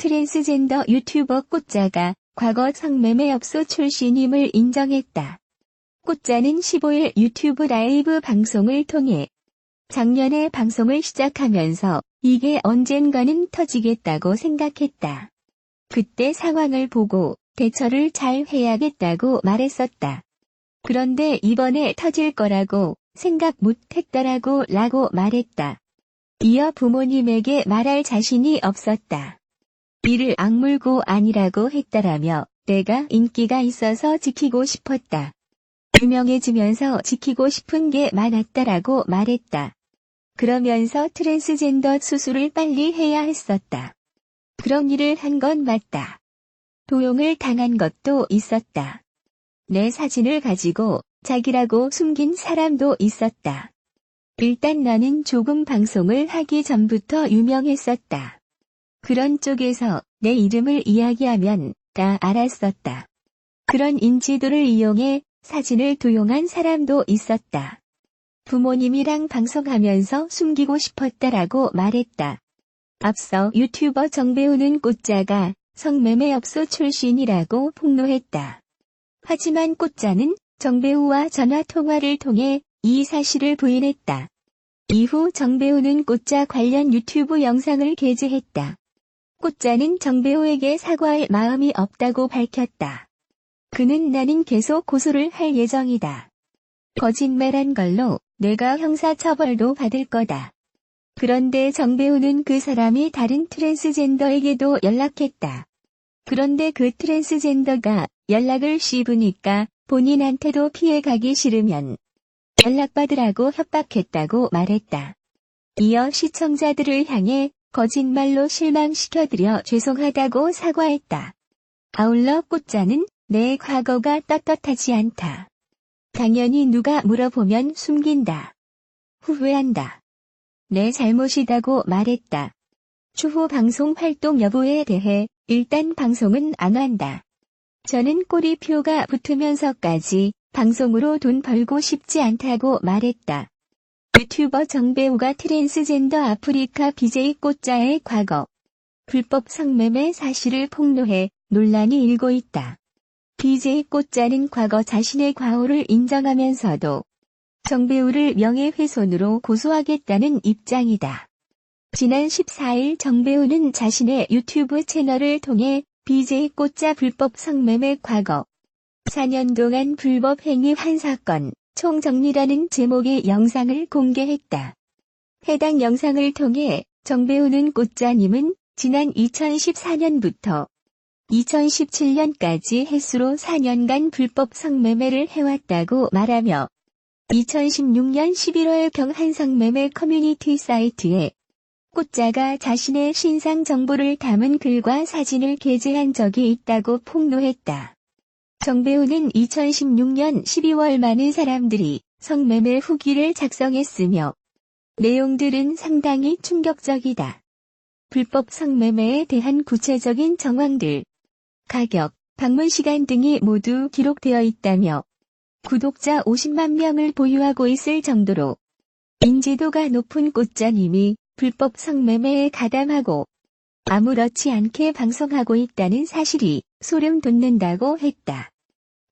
트랜스젠더 유튜버 꽃자가 과거 성매매업소 출신임을 인정했다. 꽃자는 15일 유튜브 라이브 방송을 통해 작년에 방송을 시작하면서 이게 언젠가는 터지겠다고 생각했다. 그때 상황을 보고 대처를 잘 해야겠다고 말했었다. 그런데 이번에 터질 거라고 생각 못했다라고 말했다. 이어 부모님에게 말할 자신이 없었다. 이를 악물고 아니라고 했다라며 내가 인기가 있어서 지키고 싶었다. 유명해지면서 지키고 싶은 게 많았다라고 말했다. 그러면서 트랜스젠더 수술을 빨리 해야 했었다. 그런 일을 한 건 맞다. 도용을 당한 것도 있었다. 내 사진을 가지고 자기라고 숨긴 사람도 있었다. 일단 나는 조금 방송을 하기 전부터 유명했었다. 그런 쪽에서 내 이름을 이야기하면 다 알았었다. 그런 인지도를 이용해 사진을 도용한 사람도 있었다. 부모님이랑 방송하면서 숨기고 싶었다라고 말했다. 앞서 유튜버 정배우는 꽃자가 성매매업소 출신이라고 폭로했다. 하지만 꽃자는 정배우와 전화통화를 통해 이 사실을 부인했다. 이후 정배우는 꽃자 관련 유튜브 영상을 게재했다. 꽃자는 정배우에게 사과할 마음이 없다고 밝혔다. 그는 나는 계속 고소를 할 예정이다. 거짓말한 걸로 내가 형사처벌도 받을 거다. 그런데 정배우는 그 사람이 다른 트랜스젠더에게도 연락했다. 그런데 그 트랜스젠더가 연락을 씹으니까 본인한테도 피해가기 싫으면 연락받으라고 협박했다고 말했다. 이어 시청자들을 향해 거짓말로 실망시켜드려 죄송하다고 사과했다. 아울러 꽃자는 내 과거가 떳떳하지 않다. 당연히 누가 물어보면 숨긴다. 후회한다. 내 잘못이다고 말했다. 추후 방송 활동 여부에 대해 일단 방송은 안 한다. 저는 꼬리표가 붙으면서까지 방송으로 돈 벌고 싶지 않다고 말했다. 유튜버 정배우가 트랜스젠더 아프리카 BJ 꽃자의 과거 불법 성매매 사실을 폭로해 논란이 일고 있다. BJ 꽃자는 과거 자신의 과오를 인정하면서도 정배우를 명예훼손으로 고소하겠다는 입장이다. 지난 14일 정배우는 자신의 유튜브 채널을 통해 BJ 꽃자 불법 성매매 과거 4년 동안 불법 행위 한 사건 총정리라는 제목의 영상을 공개했다. 해당 영상을 통해 정배우는 꽃자님은 지난 2014년부터 2017년까지 횟수로 4년간 불법 성매매를 해왔다고 말하며 2016년 11월경 한 성매매 커뮤니티 사이트에 꽃자가 자신의 신상 정보를 담은 글과 사진을 게재한 적이 있다고 폭로했다. 정배우는 2016년 12월 많은 사람들이 성매매 후기를 작성했으며 내용들은 상당히 충격적이다. 불법 성매매에 대한 구체적인 정황들, 가격, 방문 시간 등이 모두 기록되어 있다며 구독자 50만 명을 보유하고 있을 정도로 인지도가 높은 꽃자님이 불법 성매매에 가담하고 아무렇지 않게 방송하고 있다는 사실이 소름 돋는다고 했다.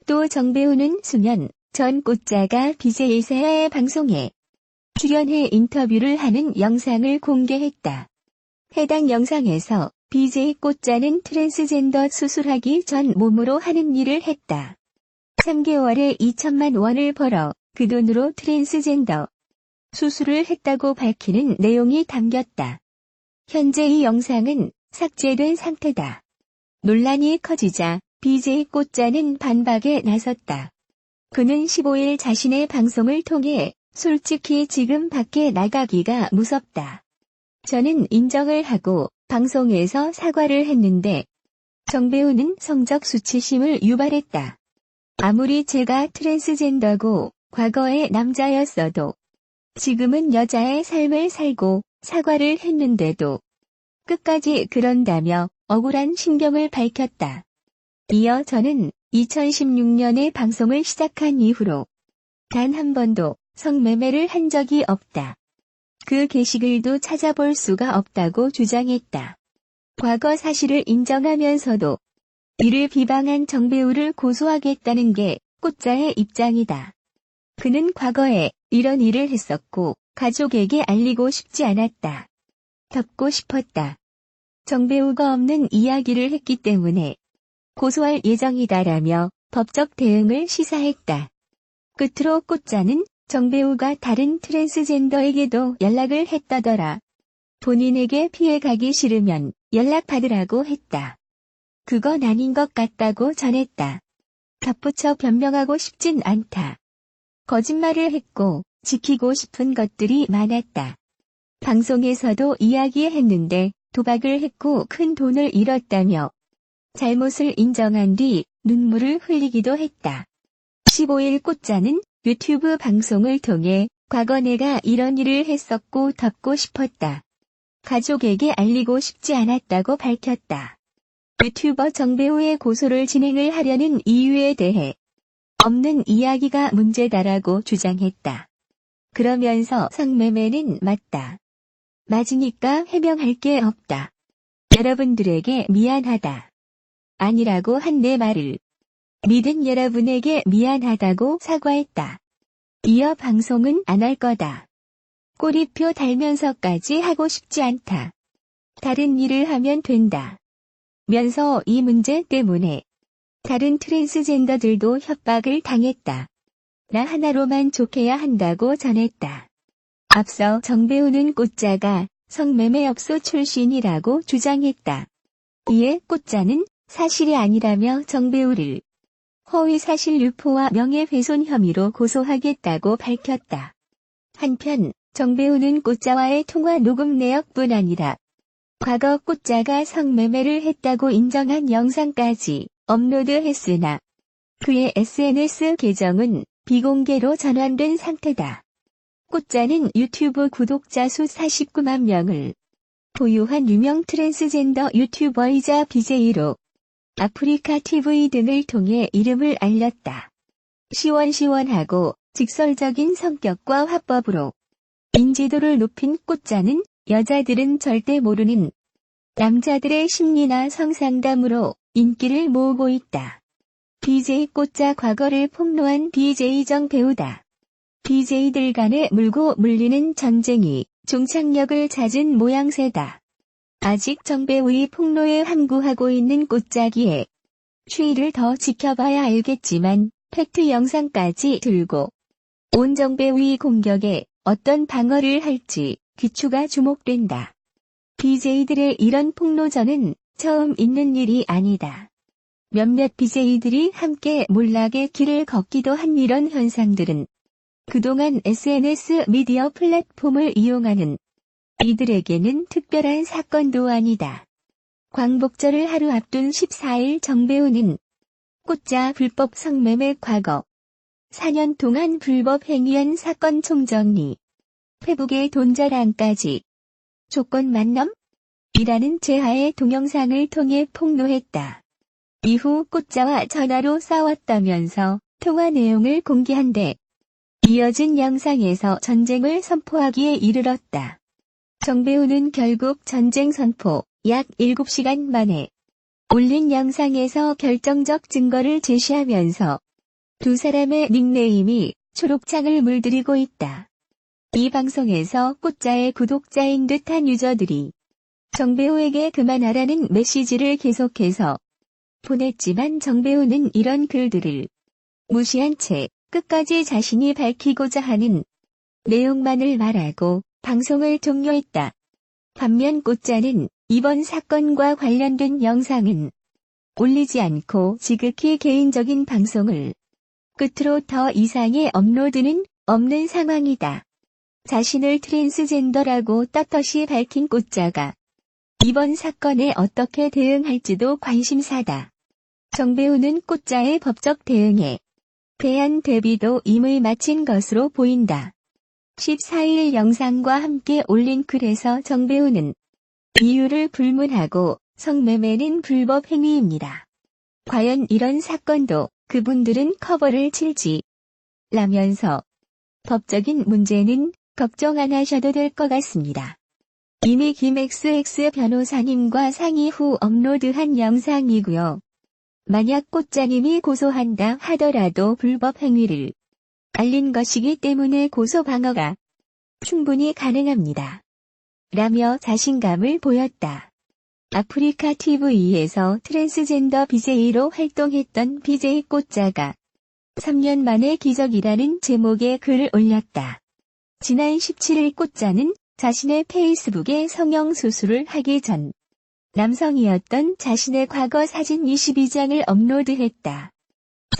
또 정배우는 수년 전 꽃자가 BJ세아의 방송에 출연해 인터뷰를 하는 영상을 공개했다. 해당 영상에서 BJ 꽃자는 트랜스젠더 수술하기 전 몸으로 하는 일을 했다. 3개월에 2천만 원을 벌어 그 돈으로 트랜스젠더 수술을 했다고 밝히는 내용이 담겼다. 현재 이 영상은 삭제된 상태다. 논란이 커지자 BJ 꽃자는 반박에 나섰다. 그는 15일 자신의 방송을 통해 솔직히 지금 밖에 나가기가 무섭다. 저는 인정을 하고 방송에서 사과를 했는데 정배우는 성적 수치심을 유발했다. 아무리 제가 트랜스젠더고 과거에 남자였어도 지금은 여자의 삶을 살고 사과를 했는데도 끝까지 그런다며 억울한 심경을 밝혔다. 이어 저는 2016년에 방송을 시작한 이후로 단 한 번도 성매매를 한 적이 없다. 그 게시글도 찾아볼 수가 없다고 주장했다. 과거 사실을 인정하면서도 이를 비방한 정배우를 고소하겠다는 게 꽃자의 입장이다. 그는 과거에 이런 일을 했었고 가족에게 알리고 싶지 않았다. 덮고 싶었다. 정배우가 없는 이야기를 했기 때문에 고소할 예정이다라며 법적 대응을 시사했다. 끝으로 꽃자는 정배우가 다른 트랜스젠더에게도 연락을 했다더라. 본인에게 피해가기 싫으면 연락받으라고 했다. 그건 아닌 것 같다고 전했다. 덧붙여 변명하고 싶진 않다. 거짓말을 했고 지키고 싶은 것들이 많았다. 방송에서도 이야기했는데 도박을 했고 큰 돈을 잃었다며 잘못을 인정한 뒤 눈물을 흘리기도 했다. 15일 꽃자는 유튜브 방송을 통해 과거 내가 이런 일을 했었고 덮고 싶었다. 가족에게 알리고 싶지 않았다고 밝혔다. 유튜버 정배우의 고소를 진행을 하려는 이유에 대해 없는 이야기가 문제다라고 주장했다. 그러면서 성매매는 맞다. 맞으니까 해명할 게 없다. 여러분들에게 미안하다. 아니라고 한 내 말을 믿은 여러분에게 미안하다고 사과했다. 이어 방송은 안 할 거다. 꼬리표 달면서까지 하고 싶지 않다. 다른 일을 하면 된다. 면서 이 문제 때문에 다른 트랜스젠더들도 협박을 당했다. 나 하나로만 좋게야 한다고 전했다. 앞서 정배우는 꽃자가 성매매업소 출신이라고 주장했다. 이에 꽃자는 사실이 아니라며 정배우를 허위사실 유포와 명예훼손 혐의로 고소하겠다고 밝혔다. 한편 정배우는 꽃자와의 통화 녹음 내역뿐 아니라 과거 꽃자가 성매매를 했다고 인정한 영상까지 업로드했으나 그의 SNS 계정은 비공개로 전환된 상태다. 꽃자는 유튜브 구독자 수 49만 명을 보유한 유명 트랜스젠더 유튜버이자 BJ로 아프리카 TV 등을 통해 이름을 알렸다. 시원시원하고 직설적인 성격과 화법으로 인지도를 높인 꽃자는 여자들은 절대 모르는 남자들의 심리나 성상담으로 인기를 모으고 있다. BJ 꽃자 과거를 폭로한 BJ 정배우다. BJ들 간에 물고 물리는 전쟁이 종착역을 찾은 모양새다. 아직 정배우의 폭로에 함구하고 있는 꽃자기에 추이를 더 지켜봐야 알겠지만 팩트 영상까지 들고 온 정배우의 공격에 어떤 방어를 할지 귀추가 주목된다. BJ들의 이런 폭로전은 처음 있는 일이 아니다. 몇몇 BJ들이 함께 몰락의 길을 걷기도 한 이런 현상들은 그동안 SNS 미디어 플랫폼을 이용하는 이들에게는 특별한 사건도 아니다. 광복절을 하루 앞둔 14일 정배우는 꽃자 불법 성매매 과거 4년 동안 불법 행위한 사건 총정리 회복의 돈자랑까지 조건 만남? 이라는 제하의 동영상을 통해 폭로했다. 이후 꽃자와 전화로 싸웠다면서 통화 내용을 공개한 데 이어진 영상에서 전쟁을 선포하기에 이르렀다. 정배우는 결국 전쟁 선포 약 7시간 만에 올린 영상에서 결정적 증거를 제시하면서 두 사람의 닉네임이 초록창을 물들이고 있다. 이 방송에서 꽃자의 구독자인 듯한 유저들이 정배우에게 그만하라는 메시지를 계속해서 보냈지만 정배우는 이런 글들을 무시한 채 끝까지 자신이 밝히고자 하는 내용만을 말하고 방송을 종료했다. 반면 꽃자는 이번 사건과 관련된 영상은 올리지 않고 지극히 개인적인 방송을 끝으로 더 이상의 업로드는 없는 상황이다. 자신을 트랜스젠더라고 떳떳이 밝힌 꽃자가 이번 사건에 어떻게 대응할지도 관심사다. 정배우는 꽃자의 법적 대응에 대한 대비도 임을 마친 것으로 보인다. 14일 영상과 함께 올린 글에서 정배우는 이유를 불문하고 성매매는 불법 행위입니다. 과연 이런 사건도 그분들은 커버를 칠지 라면서 법적인 문제는 걱정 안 하셔도 될 것 같습니다. 이미 김XX 변호사님과 상의 후 업로드한 영상이고요. 만약 꽃자님이 고소한다 하더라도 불법 행위를 알린 것이기 때문에 고소 방어가 충분히 가능합니다. 라며 자신감을 보였다. 아프리카 TV에서 트랜스젠더 BJ로 활동했던 BJ 꽃자가 3년 만에 기적이라는 제목의 글을 올렸다. 지난 17일 꽃자는 자신의 페이스북에 성형수술을 하기 전 남성이었던 자신의 과거 사진 22장을 업로드했다.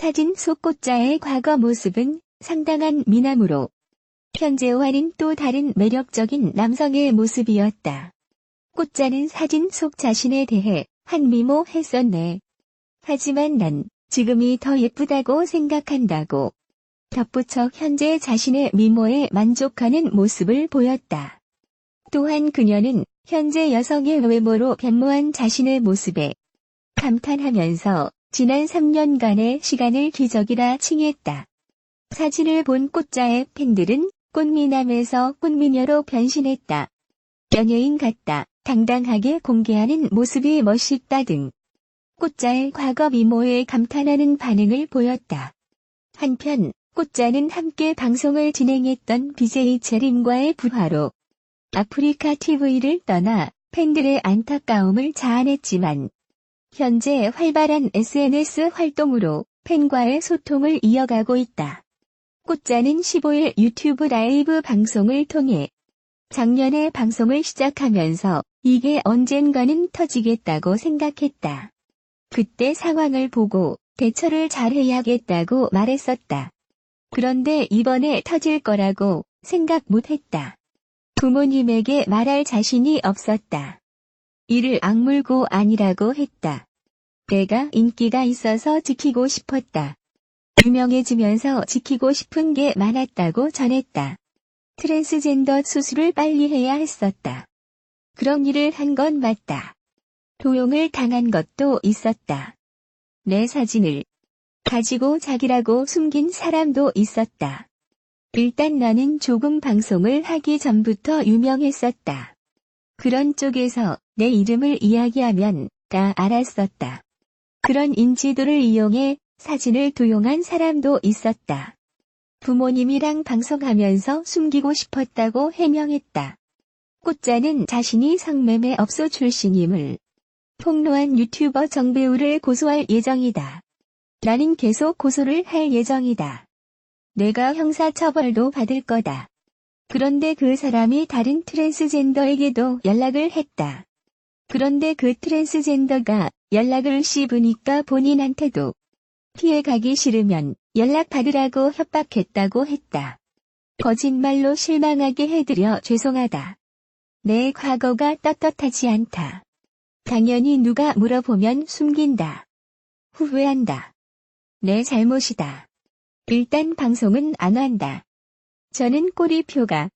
사진 속 꽃자의 과거 모습은 상당한 미남으로 현재와는 또 다른 매력적인 남성의 모습이었다. 꽃자는 사진 속 자신에 대해 한미모했었네. 하지만 난 지금이 더 예쁘다고 생각한다고 덧붙여 현재 자신의 미모에 만족하는 모습을 보였다. 또한 그녀는 현재 여성의 외모로 변모한 자신의 모습에 감탄하면서 지난 3년간의 시간을 기적이라 칭했다. 사진을 본 꽃자의 팬들은 꽃미남에서 꽃미녀로 변신했다. 연예인 같다. 당당하게 공개하는 모습이 멋있다 등 꽃자의 과거 미모에 감탄하는 반응을 보였다. 한편 꽃자는 함께 방송을 진행했던 BJ 체림과의 부화로 아프리카 TV를 떠나 팬들의 안타까움을 자아냈지만 현재 활발한 SNS 활동으로 팬과의 소통을 이어가고 있다. 꽃자는 15일 유튜브 라이브 방송을 통해 작년에 방송을 시작하면서 이게 언젠가는 터지겠다고 생각했다. 그때 상황을 보고 대처를 잘해야겠다고 말했었다. 그런데 이번에 터질 거라고 생각 못했다. 부모님에게 말할 자신이 없었다. 이를 악물고 아니라고 했다. 내가 인기가 있어서 지키고 싶었다. 유명해지면서 지키고 싶은 게 많았다고 전했다. 트랜스젠더 수술을 빨리 해야 했었다. 그런 일을 한 건 맞다. 도용을 당한 것도 있었다. 내 사진을 가지고 자기라고 숨긴 사람도 있었다. 일단 나는 조금 방송을 하기 전부터 유명했었다. 그런 쪽에서 내 이름을 이야기하면 다 알았었다. 그런 인지도를 이용해 사진을 도용한 사람도 있었다. 부모님이랑 방송하면서 숨기고 싶었다고 해명했다. 꽃자는 자신이 성매매 업소 출신임을 폭로한 유튜버 정배우를 고소할 예정이다. 나는 계속 고소를 할 예정이다. 내가 형사처벌도 받을 거다. 그런데 그 사람이 다른 트랜스젠더에게도 연락을 했다. 그런데 그 트랜스젠더가 연락을 씹으니까 본인한테도 피해가기 싫으면 연락받으라고 협박했다고 했다. 거짓말로 실망하게 해드려 죄송하다. 내 과거가 떳떳하지 않다. 당연히 누가 물어보면 숨긴다. 후회한다. 내 잘못이다. 일단 방송은 안 한다. 저는 꼬리표가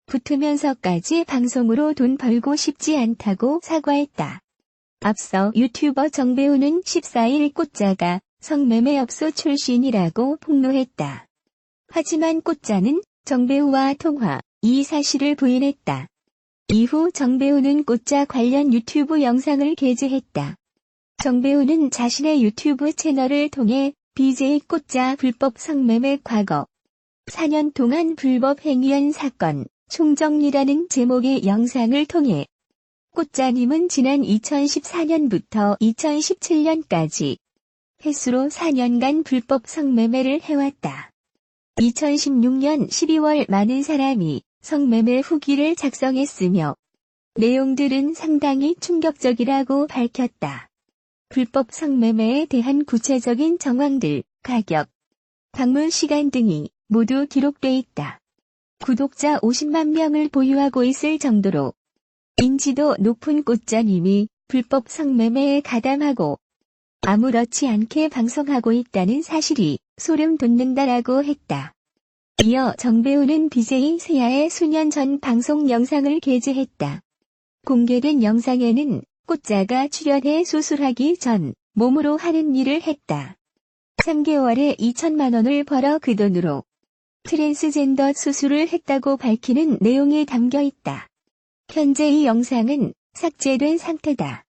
붙으면서까지 방송으로 돈 벌고 싶지 않다고 사과했다. 앞서 유튜버 정배우는 14일 꽃자가 성매매업소 출신이라고 폭로했다. 하지만 꽃자는 정배우와 통화, 이 사실을 부인했다. 이후 정배우는 꽃자 관련 유튜브 영상을 게재했다. 정배우는 자신의 유튜브 채널을 통해 BJ 꽃자 불법 성매매 과거 4년 동안 불법 행위한 사건 총정리라는 제목의 영상을 통해 꽃자님은 지난 2014년부터 2017년까지 횟수로 4년간 불법 성매매를 해왔다. 2016년 12월 많은 사람이 성매매 후기를 작성했으며 내용들은 상당히 충격적이라고 밝혔다. 불법 성매매에 대한 구체적인 정황들, 가격, 방문 시간 등이 모두 기록돼 있다. 구독자 50만 명을 보유하고 있을 정도로 인지도 높은 꽃자님이 불법 성매매에 가담하고 아무렇지 않게 방송하고 있다는 사실이 소름 돋는다라고 했다. 이어 정배우는 BJ 세아의 수년 전 방송 영상을 게재했다. 공개된 영상에는 꽃자가 출연해 수술하기 전 몸으로 하는 일을 했다. 3개월에 2천만 원을 벌어 그 돈으로 트랜스젠더 수술을 했다고 밝히는 내용이 담겨 있다. 현재 이 영상은 삭제된 상태다.